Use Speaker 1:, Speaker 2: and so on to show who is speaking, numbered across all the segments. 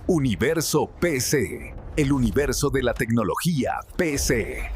Speaker 1: Universo PC, el universo de la tecnología PC.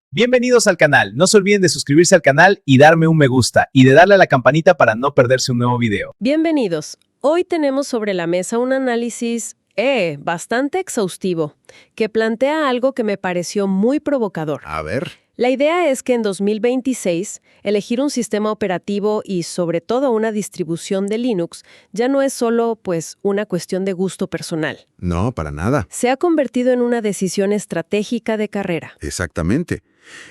Speaker 2: Bienvenidos al canal, no se olviden de suscribirse al canal y darme un me gusta, y de darle a la campanita para no perderse un nuevo video.
Speaker 3: Bienvenidos. Hoy tenemos sobre la mesa un análisis bastante exhaustivo, que plantea algo que me pareció muy provocador.
Speaker 4: A ver.
Speaker 3: La idea es que en 2026, elegir un sistema operativo y sobre todo una distribución de Linux ya no es solo, una cuestión de gusto personal.
Speaker 4: No, para nada.
Speaker 3: Se ha convertido en una decisión estratégica de carrera.
Speaker 4: Exactamente.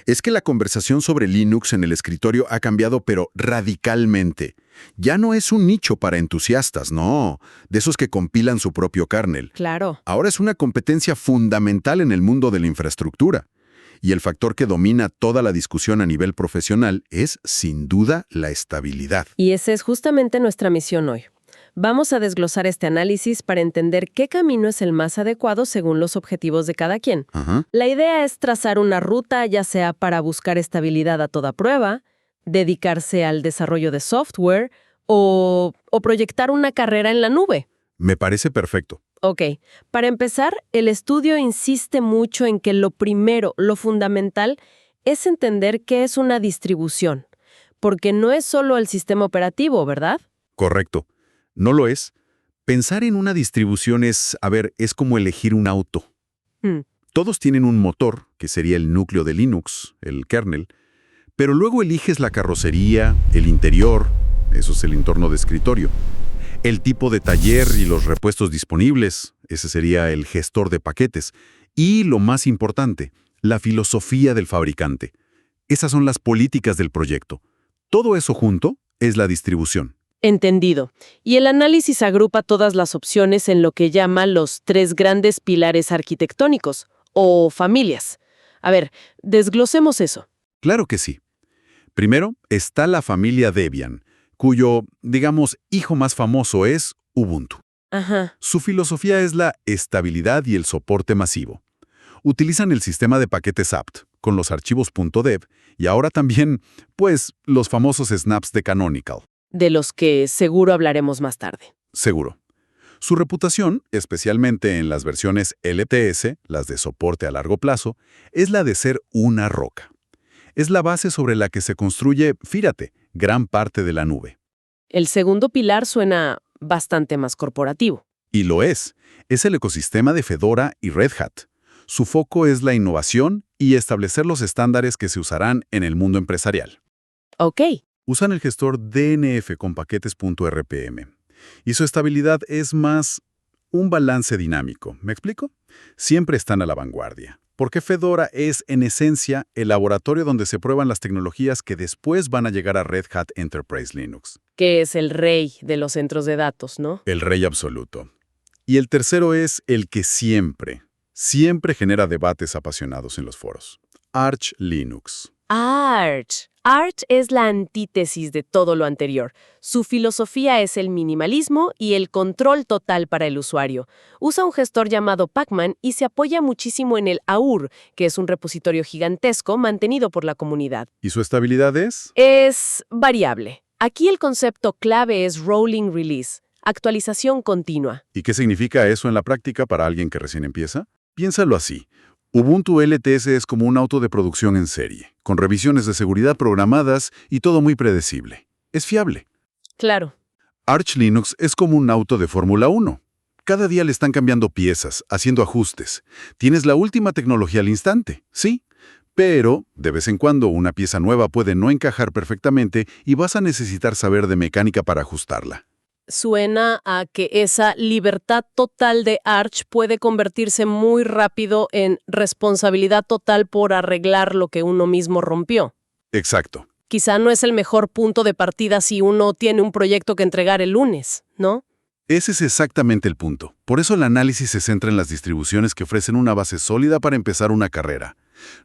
Speaker 4: Es que la conversación sobre Linux en el escritorio ha cambiado, pero radicalmente. Ya no es un nicho para entusiastas, no, de esos que compilan su propio kernel.
Speaker 3: Claro.
Speaker 4: Ahora es una competencia fundamental en el mundo de la infraestructura. Y el factor que domina toda la discusión a nivel profesional es, sin duda, la estabilidad.
Speaker 3: Y esa es justamente nuestra misión hoy. Vamos a desglosar este análisis para entender qué camino es el más adecuado según los objetivos de cada quien.
Speaker 4: Ajá.
Speaker 3: La idea es trazar una ruta, ya sea para buscar estabilidad a toda prueba, dedicarse al desarrollo de software o proyectar una carrera en la nube.
Speaker 4: Me parece perfecto.
Speaker 3: Ok, para empezar, el estudio insiste mucho en que lo primero, lo fundamental, es entender qué es una distribución, porque no es solo el sistema operativo, ¿verdad?
Speaker 4: Correcto. No lo es. Pensar en una distribución es como elegir un auto. Todos tienen un motor, que sería el núcleo de Linux, el kernel, pero luego eliges la carrocería, el interior, eso es el entorno de escritorio, el tipo de taller y los repuestos disponibles, ese sería el gestor de paquetes, y lo más importante, la filosofía del fabricante. Esas son las políticas del proyecto. Todo eso junto es la distribución.
Speaker 3: Entendido. Y el análisis agrupa todas las opciones en lo que llama los 3 grandes pilares arquitectónicos, o familias. A ver, desglosemos eso.
Speaker 4: Claro que sí. Primero está la familia Debian, cuyo, hijo más famoso es Ubuntu.
Speaker 3: Ajá.
Speaker 4: Su filosofía es la estabilidad y el soporte masivo. Utilizan el sistema de paquetes apt, con los archivos .dev, y ahora también, los famosos snaps de Canonical.
Speaker 3: De los que seguro hablaremos más tarde.
Speaker 4: Seguro. Su reputación, especialmente en las versiones LTS, las de soporte a largo plazo, es la de ser una roca. Es la base sobre la que se construye, fíjate, gran parte de la nube.
Speaker 3: El segundo pilar suena bastante más corporativo.
Speaker 4: Y lo es. Es el ecosistema de Fedora y Red Hat. Su foco es la innovación y establecer los estándares que se usarán en el mundo empresarial.
Speaker 3: Ok.
Speaker 4: Usan el gestor DNF con paquetes.rpm. Y su estabilidad es más un balance dinámico. ¿Me explico? Siempre están a la vanguardia. Porque Fedora es, en esencia, el laboratorio donde se prueban las tecnologías que después van a llegar a Red Hat Enterprise Linux.
Speaker 3: Que es el rey de los centros de datos, ¿no?
Speaker 4: El rey absoluto. Y el tercero es el que siempre genera debates apasionados en los foros. Arch Linux.
Speaker 3: Arch. Arch es la antítesis de todo lo anterior. Su filosofía es el minimalismo y el control total para el usuario. Usa un gestor llamado Pacman y se apoya muchísimo en el AUR, que es un repositorio gigantesco mantenido por la comunidad.
Speaker 4: ¿Y su estabilidad es?
Speaker 3: Es variable. Aquí el concepto clave es rolling release, actualización continua.
Speaker 4: ¿Y qué significa eso en la práctica para alguien que recién empieza? Piénsalo así. Ubuntu LTS es como un auto de producción en serie, con revisiones de seguridad programadas y todo muy predecible. Es fiable.
Speaker 3: Claro.
Speaker 4: Arch Linux es como un auto de Fórmula 1. Cada día le están cambiando piezas, haciendo ajustes. Tienes la última tecnología al instante, sí, pero de vez en cuando una pieza nueva puede no encajar perfectamente y vas a necesitar saber de mecánica para ajustarla.
Speaker 3: Suena a que esa libertad total de Arch puede convertirse muy rápido en responsabilidad total por arreglar lo que uno mismo rompió.
Speaker 4: Exacto.
Speaker 3: Quizá no es el mejor punto de partida si uno tiene un proyecto que entregar el lunes, ¿no?
Speaker 4: Ese es exactamente el punto. Por eso el análisis se centra en las distribuciones que ofrecen una base sólida para empezar una carrera,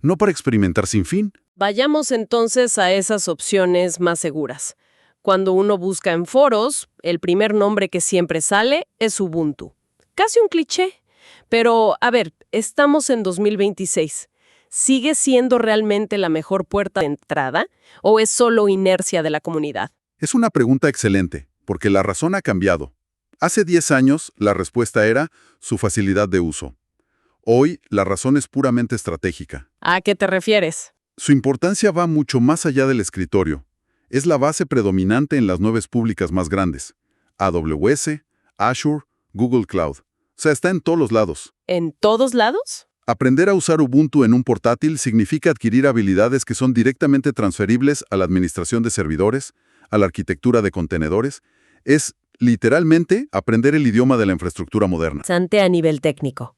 Speaker 4: no para experimentar sin fin.
Speaker 3: Vayamos entonces a esas opciones más seguras. Cuando uno busca en foros, el primer nombre que siempre sale es Ubuntu. Casi un cliché. Pero, estamos en 2026. ¿Sigue siendo realmente la mejor puerta de entrada o es solo inercia de la comunidad?
Speaker 4: Es una pregunta excelente, porque la razón ha cambiado. Hace 10 años, la respuesta era su facilidad de uso. Hoy, la razón es puramente estratégica.
Speaker 3: ¿A qué te refieres?
Speaker 4: Su importancia va mucho más allá del escritorio. Es la base predominante en las nubes públicas más grandes. AWS, Azure, Google Cloud. O sea, está en todos los lados.
Speaker 3: ¿En todos lados?
Speaker 4: Aprender a usar Ubuntu en un portátil significa adquirir habilidades que son directamente transferibles a la administración de servidores, a la arquitectura de contenedores. Es, literalmente, aprender el idioma de la infraestructura moderna.
Speaker 3: Bastante a nivel técnico.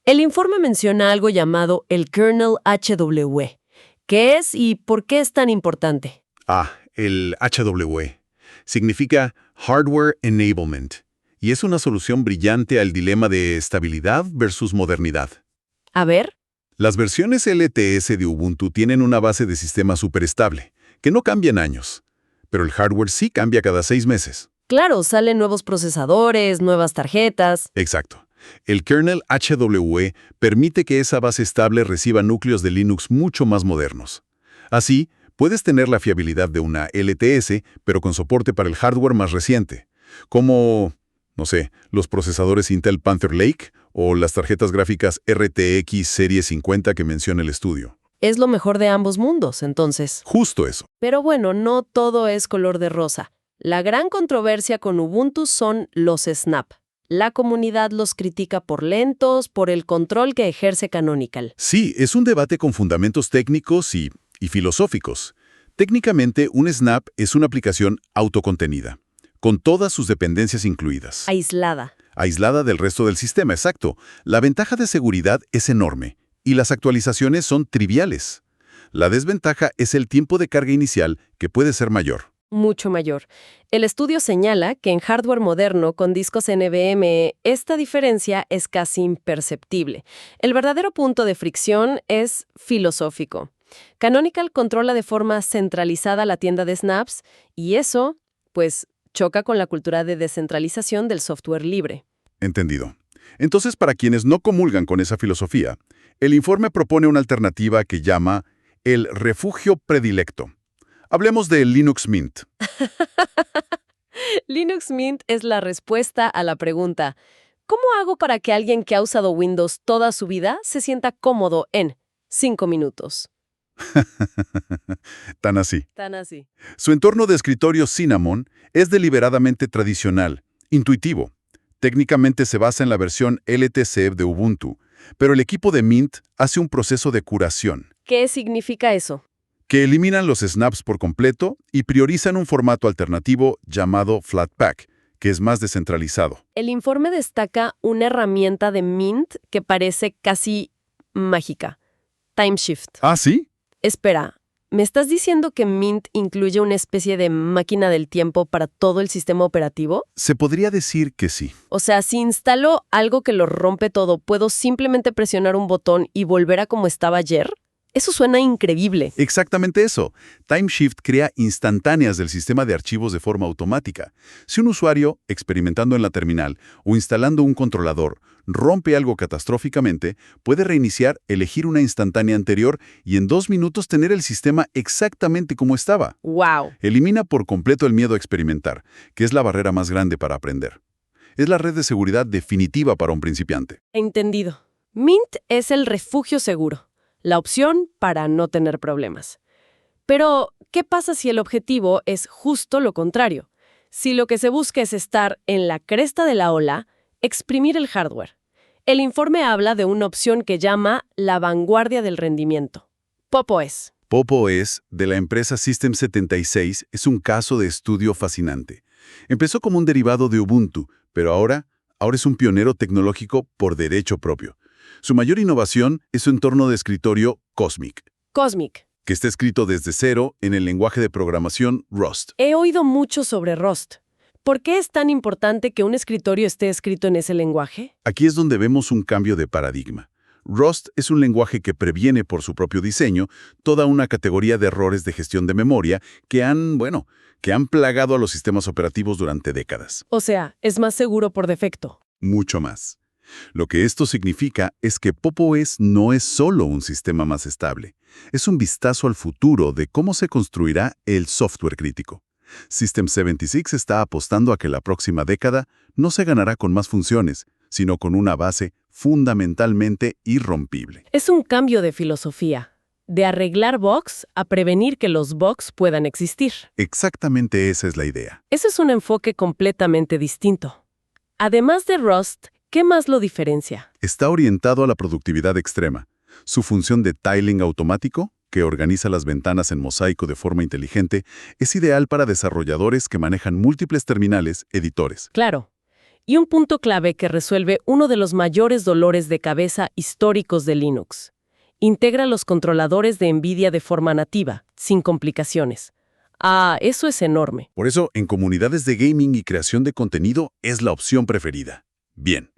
Speaker 3: El informe menciona algo llamado el kernel HW. ¿Qué es y por qué es tan importante?
Speaker 4: El HW. Significa Hardware Enablement. Y es una solución brillante al dilema de estabilidad versus modernidad.
Speaker 3: A ver.
Speaker 4: Las versiones LTS de Ubuntu tienen una base de sistema superestable, que no cambia en años. Pero el hardware sí cambia cada 6 meses.
Speaker 3: Claro, salen nuevos procesadores, nuevas tarjetas.
Speaker 4: Exacto. El kernel HW permite que esa base estable reciba núcleos de Linux mucho más modernos. Así, puedes tener la fiabilidad de una LTS, pero con soporte para el hardware más reciente, como, no sé, los procesadores Intel Panther Lake o las tarjetas gráficas RTX Serie 50 que menciona el estudio.
Speaker 3: Es lo mejor de ambos mundos, entonces.
Speaker 4: Justo eso.
Speaker 3: Pero bueno, no todo es color de rosa. La gran controversia con Ubuntu son los snap. La comunidad los critica por lentos, por el control que ejerce Canonical.
Speaker 4: Sí, es un debate con fundamentos técnicos y filosóficos. Técnicamente, un snap es una aplicación autocontenida, con todas sus dependencias incluidas.
Speaker 3: Aislada.
Speaker 4: Aislada del resto del sistema, exacto. La ventaja de seguridad es enorme, y las actualizaciones son triviales. La desventaja es el tiempo de carga inicial, que puede ser mayor.
Speaker 3: Mucho mayor. El estudio señala que en hardware moderno con discos NVMe esta diferencia es casi imperceptible. El verdadero punto de fricción es filosófico. Canonical controla de forma centralizada la tienda de snaps y eso, pues, choca con la cultura de descentralización del software libre.
Speaker 4: Entendido. Entonces, para quienes no comulgan con esa filosofía, el informe propone una alternativa que llama el refugio predilecto. Hablemos de Linux Mint.
Speaker 3: Linux Mint es la respuesta a la pregunta, ¿cómo hago para que alguien que ha usado Windows toda su vida se sienta cómodo en 5 minutos?
Speaker 4: Tan así.
Speaker 3: Tan así.
Speaker 4: Su entorno de escritorio Cinnamon es deliberadamente tradicional, intuitivo. Técnicamente se basa en la versión LTC de Ubuntu, pero el equipo de Mint hace un proceso de curación.
Speaker 3: ¿Qué significa eso?
Speaker 4: Que eliminan los snaps por completo y priorizan un formato alternativo llamado Flatpak, que es más descentralizado.
Speaker 3: El informe destaca una herramienta de Mint que parece casi mágica. Timeshift.
Speaker 4: ¿Ah, sí?
Speaker 3: Espera, ¿me estás diciendo que Mint incluye una especie de máquina del tiempo para todo el sistema operativo?
Speaker 4: Se podría decir que sí.
Speaker 3: O sea, si instalo algo que lo rompe todo, ¿puedo simplemente presionar un botón y volver a como estaba ayer? Eso suena increíble.
Speaker 4: Exactamente eso. Timeshift crea instantáneas del sistema de archivos de forma automática. Si un usuario, experimentando en la terminal o instalando un controlador, rompe algo catastróficamente, puede reiniciar, elegir una instantánea anterior y en 2 minutos tener el sistema exactamente como estaba.
Speaker 3: ¡Wow!
Speaker 4: Elimina por completo el miedo a experimentar, que es la barrera más grande para aprender. Es la red de seguridad definitiva para un principiante.
Speaker 3: Entendido. Mint es el refugio seguro. La opción para no tener problemas. Pero, ¿qué pasa si el objetivo es justo lo contrario? Si lo que se busca es estar en la cresta de la ola, exprimir el hardware. El informe habla de una opción que llama la vanguardia del rendimiento. PopOS.
Speaker 4: PopOS, de la empresa System76, es un caso de estudio fascinante. Empezó como un derivado de Ubuntu, pero ahora es un pionero tecnológico por derecho propio. Su mayor innovación es su entorno de escritorio Cosmic, que está escrito desde cero en el lenguaje de programación Rust.
Speaker 3: He oído mucho sobre Rust. ¿Por qué es tan importante que un escritorio esté escrito en ese lenguaje?
Speaker 4: Aquí es donde vemos un cambio de paradigma. Rust es un lenguaje que previene por su propio diseño toda una categoría de errores de gestión de memoria que han plagado a los sistemas operativos durante décadas.
Speaker 3: O sea, es más seguro por defecto.
Speaker 4: Mucho más. Lo que esto significa es que PopOS no es solo un sistema más estable, es un vistazo al futuro de cómo se construirá el software crítico. System76 está apostando a que la próxima década no se ganará con más funciones, sino con una base fundamentalmente irrompible.
Speaker 3: Es un cambio de filosofía, de arreglar bugs a prevenir que los bugs puedan existir.
Speaker 4: Exactamente esa es la idea.
Speaker 3: Ese es un enfoque completamente distinto. Además de Rust, ¿qué más lo diferencia?
Speaker 4: Está orientado a la productividad extrema. Su función de tiling automático, que organiza las ventanas en mosaico de forma inteligente, es ideal para desarrolladores que manejan múltiples terminales, editores.
Speaker 3: Claro. Y un punto clave que resuelve uno de los mayores dolores de cabeza históricos de Linux. Integra los controladores de NVIDIA de forma nativa, sin complicaciones. Ah, eso es enorme.
Speaker 4: Por eso, en comunidades de gaming y creación de contenido, es la opción preferida. Bien.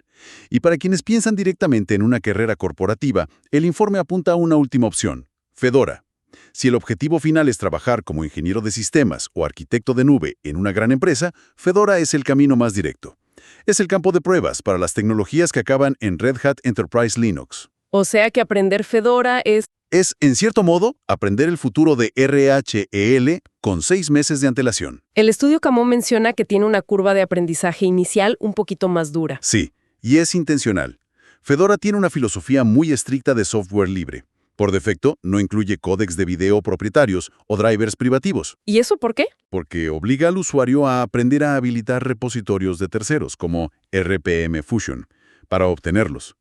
Speaker 4: Y para quienes piensan directamente en una carrera corporativa, el informe apunta a una última opción: Fedora. Si el objetivo final es trabajar como ingeniero de sistemas o arquitecto de nube en una gran empresa, Fedora es el camino más directo. Es el campo de pruebas para las tecnologías que acaban en Red Hat Enterprise Linux.
Speaker 3: O sea que aprender Fedora es...
Speaker 4: Es, en cierto modo, aprender el futuro de RHEL con 6 meses de antelación.
Speaker 3: El estudio Camón menciona que tiene una curva de aprendizaje inicial un poquito más dura.
Speaker 4: Sí, y es intencional. Fedora tiene una filosofía muy estricta de software libre. Por defecto, no incluye códecs de video propietarios o drivers privativos.
Speaker 3: ¿Y eso por qué?
Speaker 4: Porque obliga al usuario a aprender a habilitar repositorios de terceros, como RPM Fusion, para obtenerlos.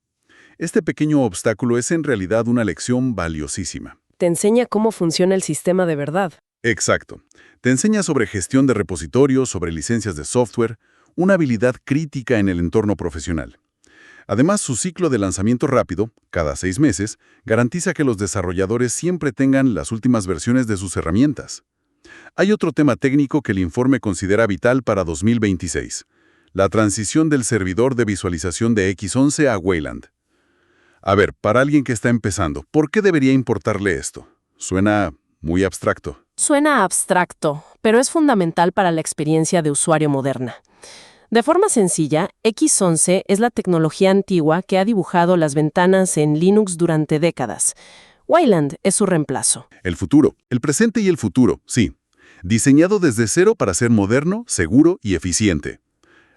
Speaker 4: Este pequeño obstáculo es en realidad una lección valiosísima.
Speaker 3: Te enseña cómo funciona el sistema de verdad.
Speaker 4: Exacto. Te enseña sobre gestión de repositorios, sobre licencias de software, una habilidad crítica en el entorno profesional. Además, su ciclo de lanzamiento rápido, cada 6 meses, garantiza que los desarrolladores siempre tengan las últimas versiones de sus herramientas. Hay otro tema técnico que el informe considera vital para 2026, la transición del servidor de visualización de X11 a Wayland. A ver, para alguien que está empezando, ¿por qué debería importarle esto? Suena muy abstracto.
Speaker 3: Suena abstracto, pero es fundamental para la experiencia de usuario moderna. De forma sencilla, X11 es la tecnología antigua que ha dibujado las ventanas en Linux durante décadas. Wayland es su reemplazo.
Speaker 4: El futuro, el presente y el futuro, sí. Diseñado desde cero para ser moderno, seguro y eficiente.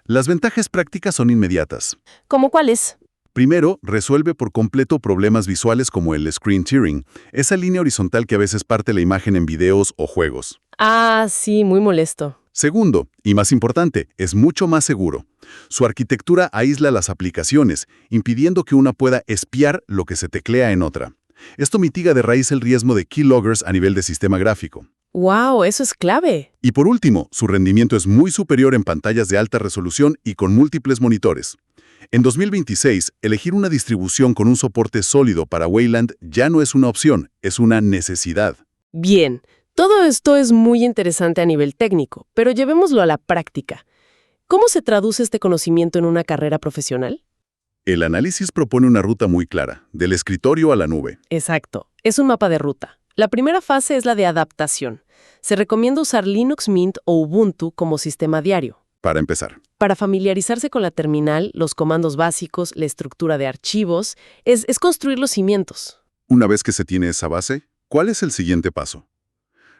Speaker 4: Las ventajas prácticas son inmediatas.
Speaker 3: ¿Cómo cuáles?
Speaker 4: Primero, resuelve por completo problemas visuales como el screen tearing, esa línea horizontal que a veces parte la imagen en videos o juegos.
Speaker 3: Ah, sí, muy molesto.
Speaker 4: Segundo, y más importante, es mucho más seguro. Su arquitectura aísla las aplicaciones, impidiendo que una pueda espiar lo que se teclea en otra. Esto mitiga de raíz el riesgo de keyloggers a nivel de sistema gráfico.
Speaker 3: ¡Wow! Eso es clave.
Speaker 4: Y por último, su rendimiento es muy superior en pantallas de alta resolución y con múltiples monitores. En 2026, elegir una distribución con un soporte sólido para Wayland ya no es una opción, es una necesidad.
Speaker 3: Bien, todo esto es muy interesante a nivel técnico, pero llevémoslo a la práctica. ¿Cómo se traduce este conocimiento en una carrera profesional?
Speaker 4: El análisis propone una ruta muy clara, del escritorio a la nube.
Speaker 3: Exacto, es un mapa de ruta. La primera fase es la de adaptación. Se recomienda usar Linux Mint o Ubuntu como sistema diario.
Speaker 4: Para empezar.
Speaker 3: Para familiarizarse con la terminal, los comandos básicos, la estructura de archivos, es construir los cimientos.
Speaker 4: Una vez que se tiene esa base, ¿cuál es el siguiente paso?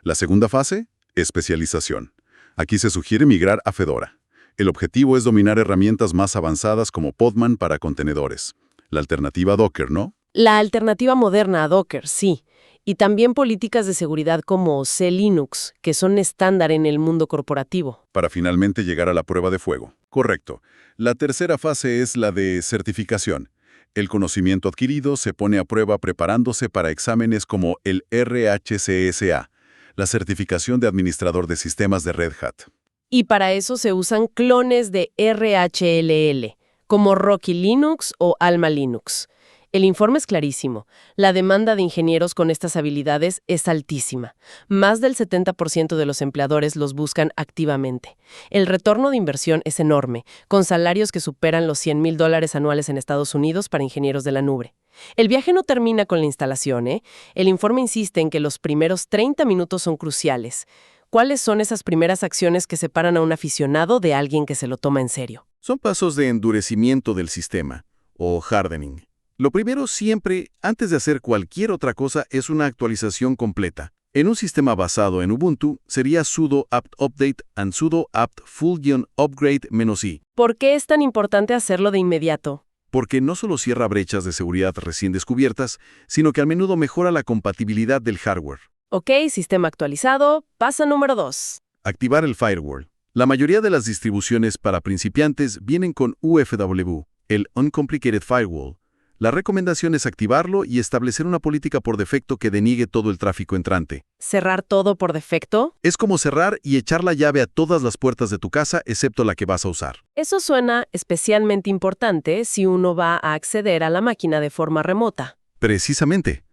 Speaker 4: La segunda fase, especialización. Aquí se sugiere migrar a Fedora. El objetivo es dominar herramientas más avanzadas como Podman para contenedores. La alternativa a Docker, ¿no?
Speaker 3: La alternativa moderna a Docker, sí. Y también políticas de seguridad como C-Linux, que son estándar en el mundo corporativo.
Speaker 4: Para finalmente llegar a la prueba de fuego. Correcto. La tercera fase es la de certificación. El conocimiento adquirido se pone a prueba preparándose para exámenes como el RHCSA, la certificación de administrador de sistemas de Red Hat.
Speaker 3: Y para eso se usan clones de RHLL, como Rocky Linux o Alma Linux. El informe es clarísimo. La demanda de ingenieros con estas habilidades es altísima. Más del 70% de los empleadores los buscan activamente. El retorno de inversión es enorme, con salarios que superan los $100,000 anuales en Estados Unidos para ingenieros de la nube. El viaje no termina con la instalación, ¿eh? El informe insiste en que los primeros 30 minutos son cruciales. ¿Cuáles son esas primeras acciones que separan a un aficionado de alguien que se lo toma en serio?
Speaker 5: Son pasos de endurecimiento del sistema, o hardening. Lo primero siempre, antes de hacer cualquier otra cosa, es una actualización completa. En un sistema basado en Ubuntu, sería sudo apt update and sudo apt full-upgrade-i.
Speaker 3: ¿Por qué es tan importante hacerlo de inmediato?
Speaker 5: Porque no solo cierra brechas de seguridad recién descubiertas, sino que a menudo mejora la compatibilidad del hardware.
Speaker 3: Ok, sistema actualizado. Paso número 2.
Speaker 5: Activar el firewall. La mayoría de las distribuciones para principiantes vienen con UFW, el Uncomplicated Firewall. La recomendación es activarlo y establecer una política por defecto que deniegue todo el tráfico entrante.
Speaker 3: ¿Cerrar todo por defecto?
Speaker 5: Es como cerrar y echar la llave a todas las puertas de tu casa excepto la que vas a usar.
Speaker 3: Eso suena especialmente importante si uno va a acceder a la máquina de forma remota.
Speaker 5: Precisamente.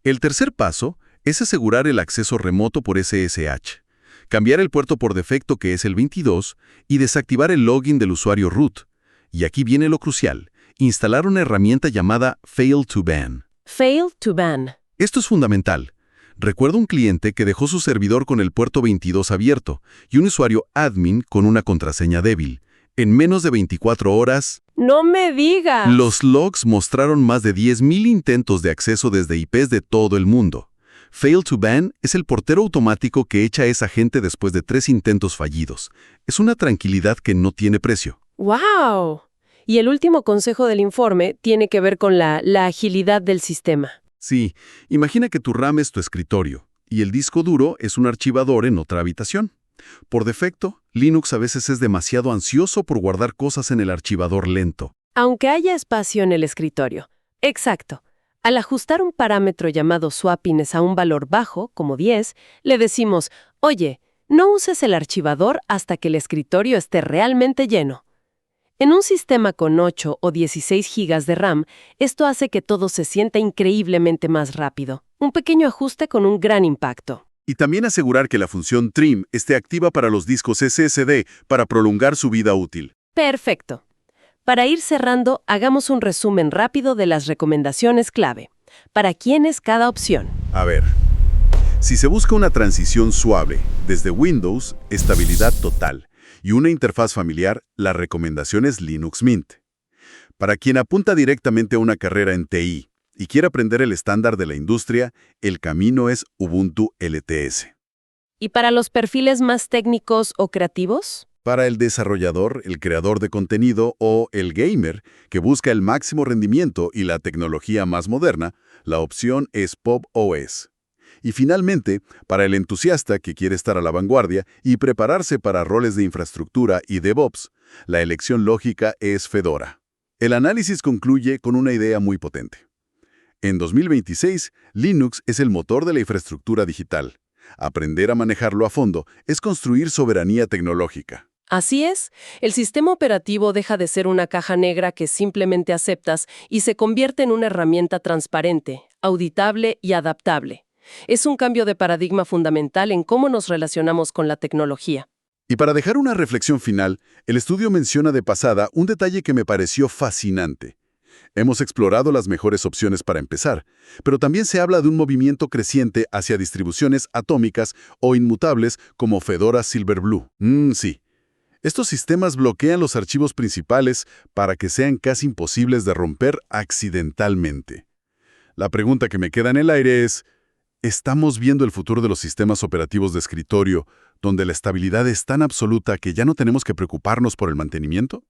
Speaker 5: El tercer paso es asegurar el acceso remoto por SSH. Cambiar el puerto por defecto, que es el 22, y desactivar el login del usuario root. Y aquí viene lo crucial: instalar una herramienta llamada Fail to Ban.
Speaker 3: Fail to ban.
Speaker 5: Esto es fundamental. Recuerdo un cliente que dejó su servidor con el puerto 22 abierto y un usuario admin con una contraseña débil. En menos de 24 horas,
Speaker 3: ¡No me digas!
Speaker 5: los logs mostraron más de 10.000 intentos de acceso desde IPs de todo el mundo. Fail to Ban es el portero automático que echa a esa gente después de 3 intentos fallidos. Es una tranquilidad que no tiene precio.
Speaker 3: ¡Wow! Y el último consejo del informe tiene que ver con la agilidad del sistema.
Speaker 5: Sí, imagina que tu RAM es tu escritorio y el disco duro es un archivador en otra habitación. Por defecto, Linux a veces es demasiado ansioso por guardar cosas en el archivador lento.
Speaker 3: Aunque haya espacio en el escritorio. Exacto. Al ajustar un parámetro llamado swappiness a un valor bajo, como 10, le decimos, oye, no uses el archivador hasta que el escritorio esté realmente lleno. En un sistema con 8 o 16 GB de RAM, esto hace que todo se sienta increíblemente más rápido. Un pequeño ajuste con un gran impacto.
Speaker 5: Y también asegurar que la función trim esté activa para los discos SSD para prolongar su vida útil.
Speaker 3: Perfecto. Para ir cerrando, hagamos un resumen rápido de las recomendaciones clave. ¿Para quién es cada opción?
Speaker 5: A ver, si se busca una transición suave desde Windows, estabilidad total, y una interfaz familiar, la recomendación es Linux Mint. Para quien apunta directamente a una carrera en TI y quiere aprender el estándar de la industria, el camino es Ubuntu LTS.
Speaker 3: ¿Y para los perfiles más técnicos o creativos?
Speaker 5: Para el desarrollador, el creador de contenido o el gamer que busca el máximo rendimiento y la tecnología más moderna, la opción es Pop! OS. Y finalmente, para el entusiasta que quiere estar a la vanguardia y prepararse para roles de infraestructura y DevOps, la elección lógica es Fedora. El análisis concluye con una idea muy potente. En 2026, Linux es el motor de la infraestructura digital. Aprender a manejarlo a fondo es construir soberanía tecnológica.
Speaker 3: Así es, el sistema operativo deja de ser una caja negra que simplemente aceptas y se convierte en una herramienta transparente, auditable y adaptable. Es un cambio de paradigma fundamental en cómo nos relacionamos con la tecnología.
Speaker 5: Y para dejar una reflexión final, el estudio menciona de pasada un detalle que me pareció fascinante. Hemos explorado las mejores opciones para empezar, pero también se habla de un movimiento creciente hacia distribuciones atómicas o inmutables como Fedora Silverblue. Sí. Estos sistemas bloquean los archivos principales para que sean casi imposibles de romper accidentalmente. La pregunta que me queda en el aire es: ¿estamos viendo el futuro de los sistemas operativos de escritorio, donde la estabilidad es tan absoluta que ya no tenemos que preocuparnos por el mantenimiento?